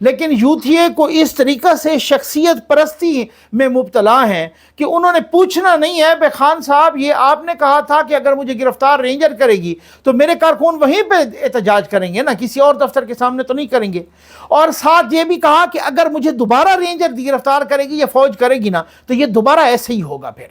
لیکن یوتھیے کو اس طریقہ سے شخصیت پرستی میں مبتلا ہیں کہ انہوں نے پوچھنا نہیں ہے، بے خان صاحب یہ آپ نے کہا تھا کہ اگر مجھے گرفتار رینجر کرے گی تو میرے کارکن وہیں پہ احتجاج کریں گے نا، کسی اور دفتر کے سامنے تو نہیں کریں گے۔ اور ساتھ یہ بھی کہا کہ اگر مجھے دوبارہ رینجر گرفتار کرے گی یا فوج کرے گی نا تو یہ دوبارہ ایسے ہی ہوگا پھر۔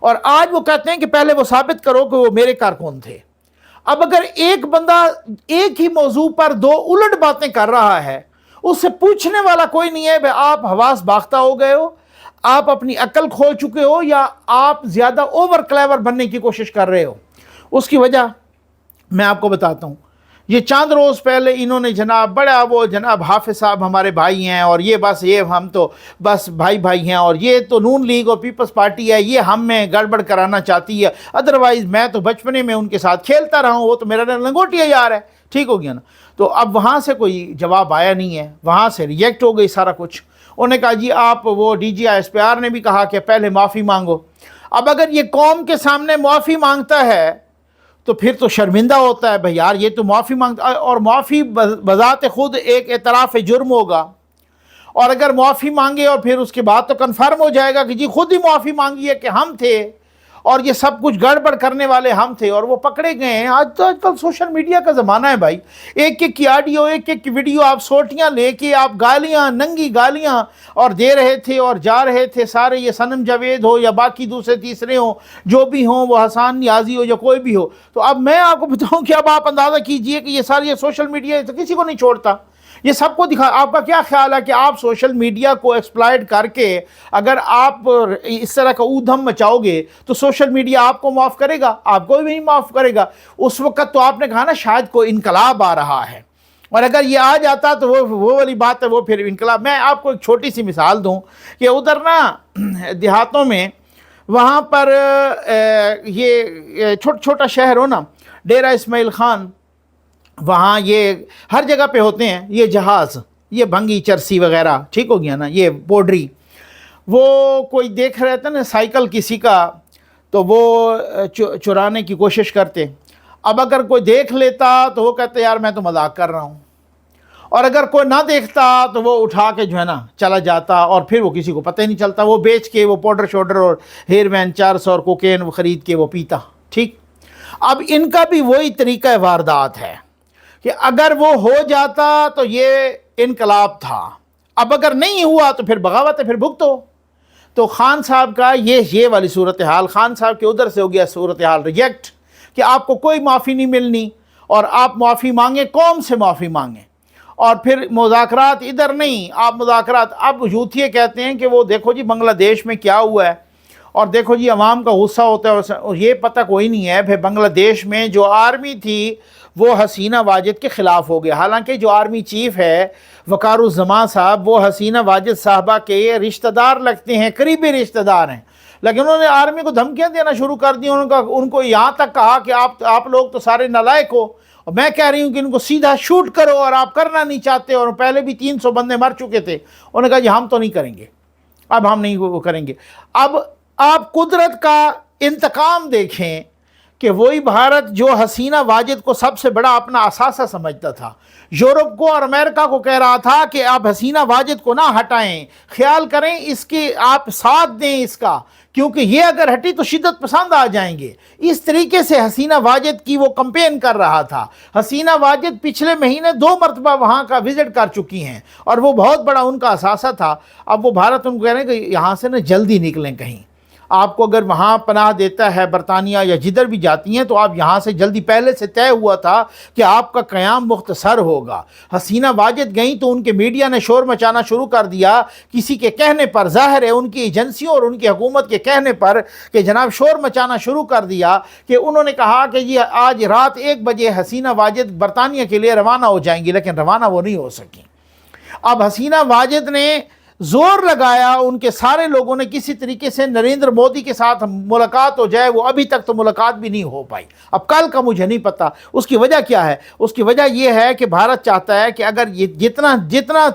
اور آج وہ کہتے ہیں کہ پہلے وہ ثابت کرو کہ وہ میرے کارکن تھے۔ اب اگر ایک بندہ ایک ہی موضوع پر دو الٹ باتیں کر رہا ہے، اس سے پوچھنے والا کوئی نہیں ہے، آپ حواس باختہ ہو گئے ہو، آپ اپنی عقل کھو چکے ہو، یا آپ زیادہ اوور کلیور بننے کی کوشش کر رہے ہو۔ اس کی وجہ میں آپ کو بتاتا ہوں۔ یہ چاند روز پہلے انہوں نے جناب حافظ صاحب ہمارے بھائی ہیں، اور یہ ہم تو بس بھائی ہیں، اور یہ تو نون لیگ اور پیپلز پارٹی ہے، یہ ہم میں گڑبڑ کرانا چاہتی ہے، ادروائز میں تو بچپنے میں ان کے ساتھ کھیلتا رہا ہوں، وہ تو میرا لنگوٹیا یار ہے۔ ٹھیک ہو گیا نا؟ تو اب وہاں سے کوئی جواب آیا نہیں ہے، وہاں سے ریجیکٹ ہو گئی سارا کچھ۔ انہوں نے کہا جی آپ وہ D G I S P R نے بھی کہا کہ پہلے معافی مانگو۔ اب اگر یہ قوم کے سامنے معافی مانگتا ہے تو پھر تو شرمندہ ہوتا ہے، بھئی یار یہ تو معافی مانگتا ہے، اور معافی بذات خود ایک اعتراف جرم ہوگا۔ اور اگر معافی مانگے اور پھر اس کے بعد تو کنفرم ہو جائے گا کہ جی خود ہی معافی مانگی ہے کہ ہم تھے اور یہ سب کچھ گڑبڑ کرنے والے ہم تھے، اور وہ پکڑے گئے ہیں۔ آج کل سوشل میڈیا کا زمانہ ہے بھائی، ایک ایک کی آڈیو، ایک ایک کی ویڈیو، آپ سوٹیاں لے کے آپ گالیاں، ننگی گالیاں اور دے رہے تھے اور جا رہے تھے سارے، یہ صنم جاوید ہو یا باقی دوسرے تیسرے ہوں جو بھی ہوں، وہ حسان نیازی ہو یا کوئی بھی ہو۔ تو اب میں آپ کو بتاؤں کہ اب آپ اندازہ کیجئے کہ یہ ساری سوشل میڈیا تو کسی کو نہیں چھوڑتا، یہ سب کو دکھا۔ آپ کا کیا خیال ہے کہ آپ سوشل میڈیا کو ایکسپلائٹ کر کے اگر آپ اس طرح کا اودھم مچاؤ گے تو سوشل میڈیا آپ کو معاف کرے گا؟ آپ کو بھی نہیں معاف کرے گا۔ اس وقت تو آپ نے کہا نا شاید کوئی انقلاب آ رہا ہے، اور اگر یہ آ جاتا تو وہ والی بات ہے، وہ پھر انقلاب۔ میں آپ کو ایک چھوٹی سی مثال دوں کہ ادھر نا دیہاتوں میں، وہاں پر یہ چھوٹا شہر ہو نا، ڈیرہ اسماعیل خان، وہاں یہ ہر جگہ پہ ہوتے ہیں یہ جہاز، یہ بھنگی چرسی وغیرہ، ٹھیک ہو گیا نا، یہ پوڈری۔ وہ کوئی دیکھ رہے تھے نا سائیکل کسی کا تو وہ چرانے کی کوشش کرتے۔ اب اگر کوئی دیکھ لیتا تو وہ کہتے یار میں تو مذاق کر رہا ہوں، اور اگر کوئی نہ دیکھتا تو وہ اٹھا کے جو ہے نا چلا جاتا، اور پھر وہ کسی کو پتہ ہی نہیں چلتا، وہ بیچ کے وہ پاؤڈر شوڈر اور ہیئر وین 400 اور کوکین وہ خرید کے وہ پیتا۔ ٹھیک، اب ان کا بھی وہی طریقہ واردات ہے کہ اگر وہ ہو جاتا تو یہ انقلاب تھا، اب اگر نہیں ہوا تو پھر بغاوت ہے، پھر بھگتو۔ تو خان صاحب کا یہ والی صورتحال، خان صاحب کے ادھر سے ہو گیا صورتحال ریجیکٹ کہ آپ کو کوئی معافی نہیں ملنی، اور آپ معافی مانگیں، قوم سے معافی مانگیں، اور پھر مذاکرات ادھر نہیں، آپ مذاکرات۔ اب یوتھیے کہتے ہیں کہ وہ دیکھو جی بنگلہ دیش میں کیا ہوا ہے، اور دیکھو جی عوام کا غصہ ہوتا ہے، اور یہ پتہ کوئی نہیں ہے۔ پھر بنگلہ دیش میں جو آرمی تھی وہ حسینہ واجد کے خلاف ہو گیا، حالانکہ جو آرمی چیف ہے وقار الزمان صاحب، وہ حسینہ واجد صاحبہ کے رشتہ دار لگتے ہیں، قریبی رشتہ دار ہیں، لیکن انہوں نے آرمی کو دھمکیاں دینا شروع کر دی۔ ان کو یہاں تک کہا کہ آپ لوگ تو سارے نالائق ہو، اور میں کہہ رہی ہوں کہ ان کو سیدھا شوٹ کرو، اور آپ کرنا نہیں چاہتے، اور پہلے بھی 300 بندے مر چکے تھے۔ انہوں نے کہا جی ہم تو نہیں کریں گے، اب ہم نہیں وہ کریں گے۔ اب آپ قدرت کا انتقام دیکھیں کہ وہی بھارت جو حسینہ واجد کو سب سے بڑا اپنا اثاثہ سمجھتا تھا، یورپ کو اور امریکہ کو کہہ رہا تھا کہ آپ حسینہ واجد کو نہ ہٹائیں، خیال کریں اس کے، آپ ساتھ دیں اس کا، کیونکہ یہ اگر ہٹی تو شدت پسند آ جائیں گے۔ اس طریقے سے حسینہ واجد کی وہ کمپین کر رہا تھا۔ حسینہ واجد پچھلے مہینے 2 مرتبہ وہاں کا وزٹ کر چکی ہیں، اور وہ بہت بڑا ان کا اثاثہ تھا۔ اب وہ بھارت ان کو کہہ رہے ہیں کہ یہاں سے نا جلدی نکلیں، کہیں آپ کو اگر وہاں پناہ دیتا ہے برطانیہ یا جدھر بھی جاتی ہیں تو آپ یہاں سے جلدی، پہلے سے طے ہوا تھا کہ آپ کا قیام مختصر ہوگا۔ حسینہ واجد گئیں تو ان کے میڈیا نے شور مچانا شروع کر دیا، کسی کے کہنے پر، ظاہر ہے ان کی ایجنسیوں اور ان کی حکومت کے کہنے پر، کہ جناب شور مچانا شروع کر دیا کہ انہوں نے کہا کہ جی آج رات 1 بجے حسینہ واجد برطانیہ کے لیے روانہ ہو جائیں گی، لیکن روانہ وہ نہیں ہو سکیں۔ اب حسینہ واجد نے زور لگایا، ان کے سارے لوگوں نے کسی طریقے سے نریندر مودی کے ساتھ ملاقات ہو جائے، وہ ابھی تک تو ملاقات بھی نہیں ہو پائی۔ اب کل کا مجھے نہیں پتا اس کی وجہ کیا ہے۔ اس کی وجہ یہ ہے کہ بھارت چاہتا ہے کہ اگر یہ جتنا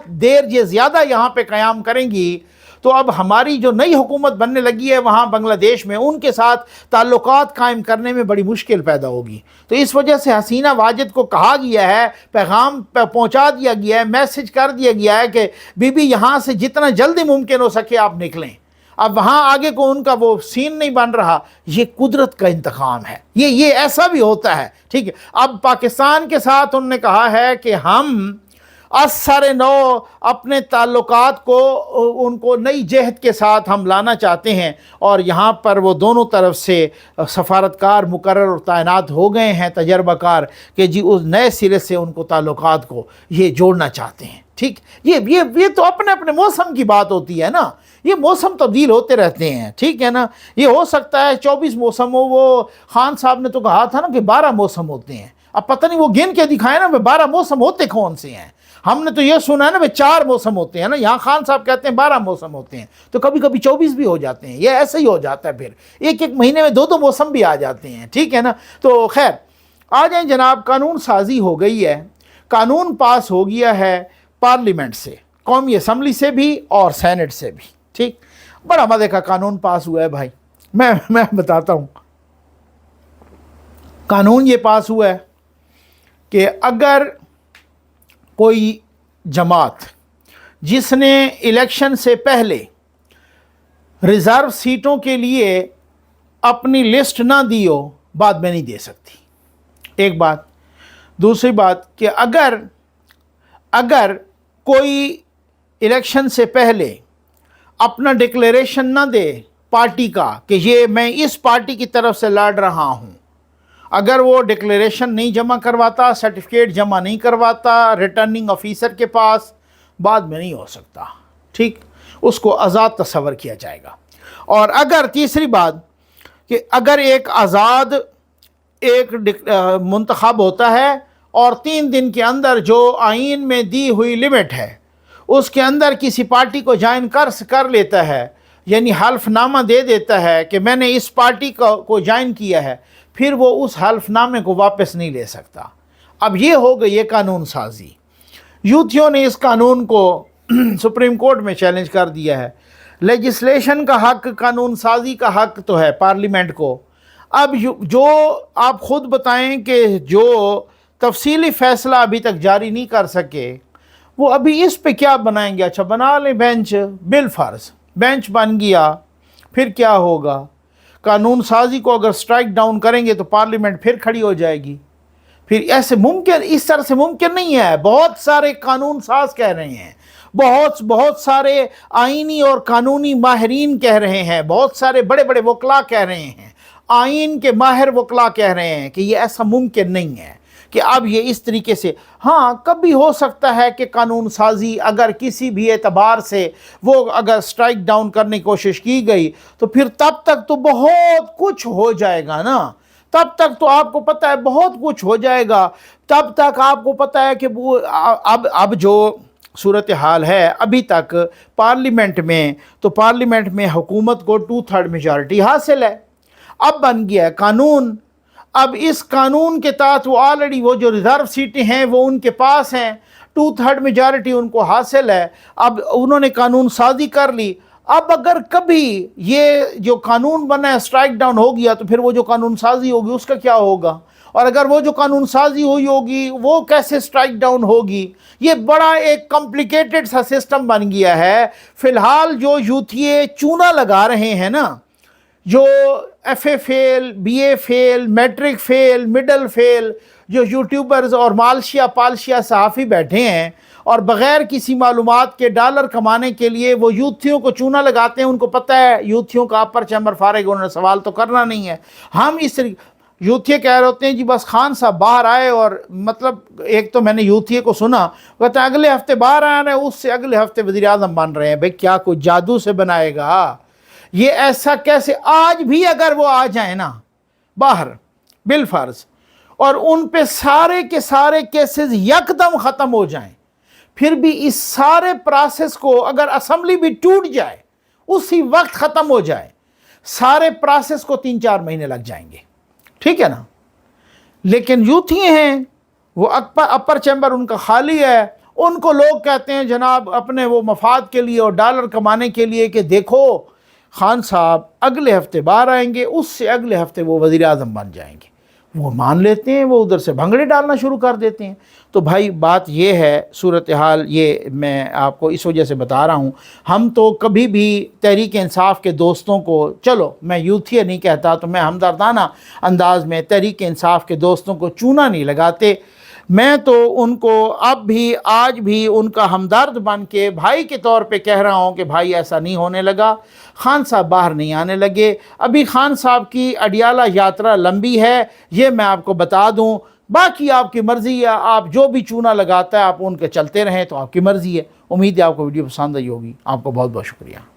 دیر یہ زیادہ یہاں پہ قیام کریں گی تو اب ہماری جو نئی حکومت بننے لگی ہے وہاں بنگلہ دیش میں، ان کے ساتھ تعلقات قائم کرنے میں بڑی مشکل پیدا ہوگی۔ تو اس وجہ سے حسینہ واجد کو کہا گیا ہے، پیغام پہنچا دیا گیا ہے، میسج کر دیا گیا ہے کہ بی بی یہاں سے جتنا جلدی ممکن ہو سکے آپ نکلیں۔ اب وہاں آگے کو ان کا وہ سین نہیں بن رہا، یہ قدرت کا انتقام ہے، یہ ایسا بھی ہوتا ہے، ٹھیک ہے۔ اب پاکستان کے ساتھ انہوں نے کہا ہے کہ ہم اثر نو اپنے تعلقات کو ان کو نئی جہت کے ساتھ ہم لانا چاہتے ہیں، اور یہاں پر وہ دونوں طرف سے سفارتکار مقرر اور تعینات ہو گئے ہیں، تجربہ کار، کہ جی اس نئے سرے سے ان کو تعلقات کو یہ جوڑنا چاہتے ہیں، ٹھیک۔ یہ تو اپنے اپنے موسم کی بات ہوتی ہے نا، یہ موسم تبدیل ہوتے رہتے ہیں، ٹھیک ہے نا۔ یہ ہو سکتا ہے 24 موسم ہو، وہ خان صاحب نے تو کہا تھا نا کہ 12 موسم ہوتے ہیں، اب پتہ نہیں وہ گن کے دکھائے نا 12 موسم ہوتے کون سے ہیں۔ ہم نے تو یہ سنا ہے نا 4 موسم ہوتے ہیں نا، یہاں خان صاحب کہتے ہیں 12 موسم ہوتے ہیں، تو کبھی کبھی 24 بھی ہو جاتے ہیں، یہ ایسے ہی ہو جاتا ہے، پھر ایک مہینے میں 2 موسم بھی آ جاتے ہیں، ٹھیک ہے نا۔ تو خیر آ جائیں جناب، قانون سازی ہو گئی ہے، قانون پاس ہو گیا ہے پارلیمنٹ سے، قومی اسمبلی سے بھی اور سینٹ سے بھی، ٹھیک۔ بڑا مزے کا قانون پاس ہوا ہے بھائی، میں بتاتا ہوں۔ قانون یہ پاس ہوا ہے کہ اگر کوئی جماعت جس نے الیکشن سے پہلے ریزرو سیٹوں کے لیے اپنی لسٹ نہ دی ہو، بعد میں نہیں دے سکتی، ایک بات۔ دوسری بات کہ اگر کوئی الیکشن سے پہلے اپنا ڈکلیریشن نہ دے پارٹی کا کہ یہ میں اس پارٹی کی طرف سے لڑ رہا ہوں، اگر وہ ڈکلیریشن نہیں جمع کرواتا، سرٹیفکیٹ جمع نہیں کرواتا ریٹرننگ آفیسر کے پاس، بعد میں نہیں ہو سکتا، ٹھیک، اس کو آزاد تصور کیا جائے گا۔ اور اگر تیسری بات کہ اگر ایک آزاد ایک منتخب ہوتا ہے اور 3 دن کے اندر جو آئین میں دی ہوئی لمٹ ہے اس کے اندر کسی پارٹی کو جوائن کر لیتا ہے، یعنی حلف نامہ دے دیتا ہے کہ میں نے اس پارٹی کو جوائن کیا ہے، پھر وہ اس حلف نامے کو واپس نہیں لے سکتا۔ اب یہ ہو گئی یہ قانون سازی۔ یوتھیوں نے اس قانون کو سپریم کورٹ میں چیلنج کر دیا ہے۔ لیجسلیشن کا حق، قانون سازی کا حق تو ہے پارلیمنٹ کو۔ اب جو آپ خود بتائیں کہ جو تفصیلی فیصلہ ابھی تک جاری نہیں کر سکے، وہ ابھی اس پہ کیا بنائیں گے؟ اچھا بنا لیں بینچ، بالفرض بینچ بن گیا، پھر کیا ہوگا؟ قانون سازی کو اگر سٹرائک ڈاؤن کریں گے تو پارلیمنٹ پھر کھڑی ہو جائے گی۔ پھر ایسے اس طرح سے ممکن نہیں ہے۔ بہت سارے قانون ساز کہہ رہے ہیں، بہت سارے آئینی اور قانونی ماہرین کہہ رہے ہیں، بہت سارے بڑے بڑے وکلاء کہہ رہے ہیں، آئین کے ماہر وکلاء کہہ رہے ہیں کہ یہ ایسا ممکن نہیں ہے کہ اب یہ اس طریقے سے۔ ہاں کبھی ہو سکتا ہے کہ قانون سازی اگر کسی بھی اعتبار سے وہ اگر سٹرائک ڈاؤن کرنے کی کوشش کی گئی تو پھر تب تک تو بہت کچھ ہو جائے گا نا، تب تک تو آپ کو پتہ ہے بہت کچھ ہو جائے گا، تب تک آپ کو پتہ ہے کہ وہ اب جو صورتحال ہے ابھی تک پارلیمنٹ میں حکومت کو 2/3 میجارٹی حاصل ہے۔ اب بن گیا ہے قانون، اب اس قانون کے تحت وہ آلریڈی وہ جو ریزرو سیٹیں ہیں وہ ان کے پاس ہیں، 2/3 میجارٹی ان کو حاصل ہے، اب انہوں نے قانون سازی کر لی۔ اب اگر کبھی یہ جو قانون بنا ہے سٹرائک ڈاؤن ہو گیا تو پھر وہ جو قانون سازی ہوگی اس کا کیا ہوگا؟ اور اگر وہ جو قانون سازی ہوئی ہوگی وہ کیسے سٹرائک ڈاؤن ہوگی؟ یہ بڑا ایک کمپلیکیٹڈ سا سسٹم بن گیا ہے۔ فی الحال جو یوتھیے چونا لگا رہے ہیں نا، جو F A fail, B A fail, matric fail, middle fail, جو یوٹیوبرز اور پالشیا صحافی بیٹھے ہیں اور بغیر کسی معلومات کے ڈالر کمانے کے لیے وہ یوتھیوں کو چونا لگاتے ہیں، ان کو پتہ ہے یوتھیوں کا اپر چیمبر فارغ، انہوں نے سوال تو کرنا نہیں ہے۔ ہم اس یوتھیے کہہ رہے ہوتے ہیں جی بس خان صاحب باہر آئے، اور مطلب ایک تو میں نے یوتھیے کو سنا کہتے ہیں اگلے ہفتے باہر آ رہے ہیں، اس سے اگلے ہفتے وزیر اعظم بن رہے ہیں۔ بھئی کیا کوئی جادو سے بنائے گا؟ یہ ایسا کیسے؟ آج بھی اگر وہ آ جائیں نا باہر بالفرض اور ان پہ سارے کے سارے کیسز یکدم ختم ہو جائیں، پھر بھی اس سارے پروسیس کو اگر اسمبلی بھی ٹوٹ جائے اسی وقت ختم ہو جائے، سارے پروسیس کو 3-4 مہینے لگ جائیں گے، ٹھیک ہے نا۔ لیکن یوتھی ہیں وہ اپر چیمبر ان کا خالی ہے، ان کو لوگ کہتے ہیں جناب اپنے وہ مفاد کے لیے اور ڈالر کمانے کے لیے کہ دیکھو خان صاحب اگلے ہفتے باہر آئیں گے، اس سے اگلے ہفتے وہ وزیر اعظم بن جائیں گے۔ وہ مان لیتے ہیں، وہ ادھر سے بھنگڑے ڈالنا شروع کر دیتے ہیں۔ تو بھائی بات یہ ہے، صورتحال یہ میں آپ کو اس وجہ سے بتا رہا ہوں، ہم تو کبھی بھی تحریک انصاف کے دوستوں کو، چلو میں یوتھیہ نہیں کہتا تو میں ہمدردانہ انداز میں تحریک انصاف کے دوستوں کو چونا نہیں لگاتے، میں تو ان کو اب بھی آج بھی ان کا ہمدرد بن کے بھائی کے طور پہ کہہ رہا ہوں کہ بھائی ایسا نہیں ہونے لگا، خان صاحب باہر نہیں آنے لگے، ابھی خان صاحب کی اڈیالہ یاترا لمبی ہے، یہ میں آپ کو بتا دوں، باقی آپ کی مرضی ہے، آپ جو بھی چونا لگاتا ہے آپ ان کے چلتے رہیں، تو آپ کی مرضی ہے۔ امید ہے آپ کو ویڈیو پسند آئی ہوگی۔ آپ کو بہت بہت شکریہ۔